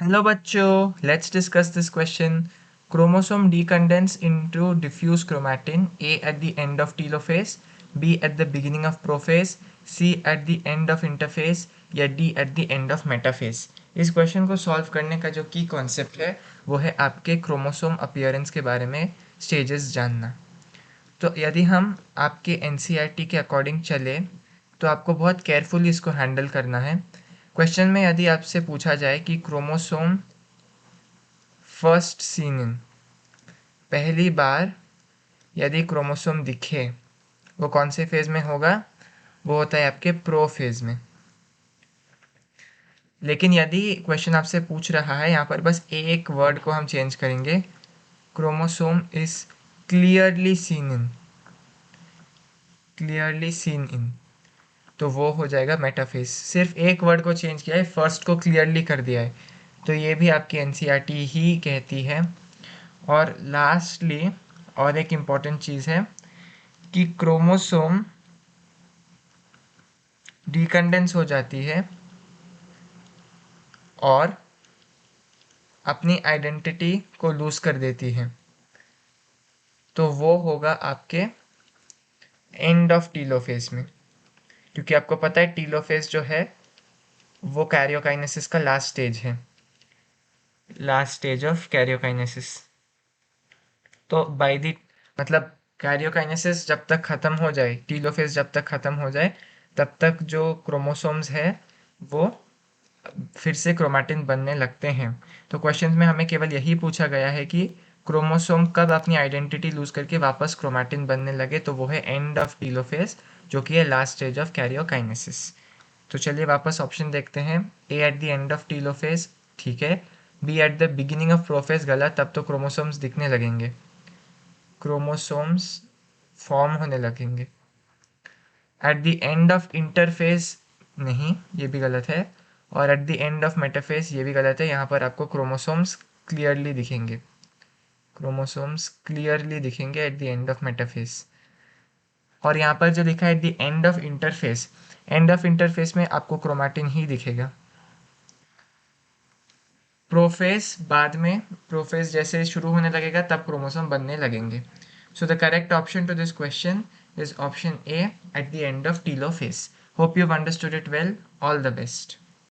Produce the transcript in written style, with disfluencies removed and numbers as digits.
Hello bachcho, let's discuss this question. Chromosome decondense into diffuse chromatin, A at the end of telophase, B at the beginning of prophase, C at the end of interphase या D at the end of metaphase. इस question को solve करने का जो की concept है वो है आपके क्रोमोसोम अपीयरेंस के बारे में स्टेजेस जानना। तो यदि हम आपके एनसीईआरटी के अकॉर्डिंग चले तो आपको बहुत केयरफुली इसको हैंडल करना है। क्वेश्चन में यदि आपसे पूछा जाए कि क्रोमोसोम फर्स्ट सीन इन, पहली बार यदि क्रोमोसोम दिखे वो कौन से फेज में होगा? वो होता है आपके प्रो फेज में। लेकिन यदि क्वेश्चन आपसे पूछ रहा है, यहाँ पर बस एक वर्ड को हम चेंज करेंगे, chromosome is clearly seen in, clearly seen in, तो वो हो जाएगा मेटाफेज। सिर्फ एक वर्ड को चेंज किया है, फर्स्ट को क्लियरली कर दिया है, तो ये भी आपकी एनसीईआरटी ही कहती है। और लास्टली और एक इम्पॉर्टेंट चीज़ है कि क्रोमोसोम डिकंडेंस हो जाती है और अपनी आइडेंटिटी को लूज कर देती है, तो वो होगा आपके एंड ऑफ टीलोफेज में। क्योंकि आपको पता है टीलोफेज जो है वो कैरियोकाइनेसिस का लास्ट स्टेज है, लास्ट स्टेज ऑफ कैरियोकाइनेसिस। तो बाय द मतलब कैरियोकाइनेसिस जब तक ख़त्म हो जाए, टीलोफेज जब तक ख़त्म हो जाए, तब तक जो क्रोमोसोम्स है वो फिर से क्रोमैटिन बनने लगते हैं। तो क्वेश्चन में हमें केवल यही पूछा गया है कि क्रोमोसोम कब अपनी आइडेंटिटी लूज करके वापस क्रोमैटिन बनने लगे, तो वो है एंड ऑफ टीलोफेज, जो कि है लास्ट स्टेज ऑफ कैरियोकाइनेसिस। तो चलिए वापस ऑप्शन देखते हैं। A at the end of telophase ठीक है, B at the beginning of prophase गलत, तब तो क्रोमोसोम्स दिखने लगेंगे, क्रोमोसोम्स फॉर्म होने लगेंगे। Eight the end of interphase नहीं, ये भी गलत है। और eight the end of metaphase ये भी गलत है। यहाँ पर आपको क्रोमोसोम्स क्लियरली दिखेंगे, क्रोमोसोम्स क्लियरली दिखेंगे eight the end of metaphase. और यहाँ पर जो लिखा है eight the end of interface, end of interface में आपको क्रोमैटिन ही दिखेगा। प्रोफेस बाद में, प्रोफेस जैसे शुरू होने लगेगा तब क्रोमोसोम बनने लगेंगे। So the correct option to this question is option A at the end of telophase. Hope you've understood it well. All the best.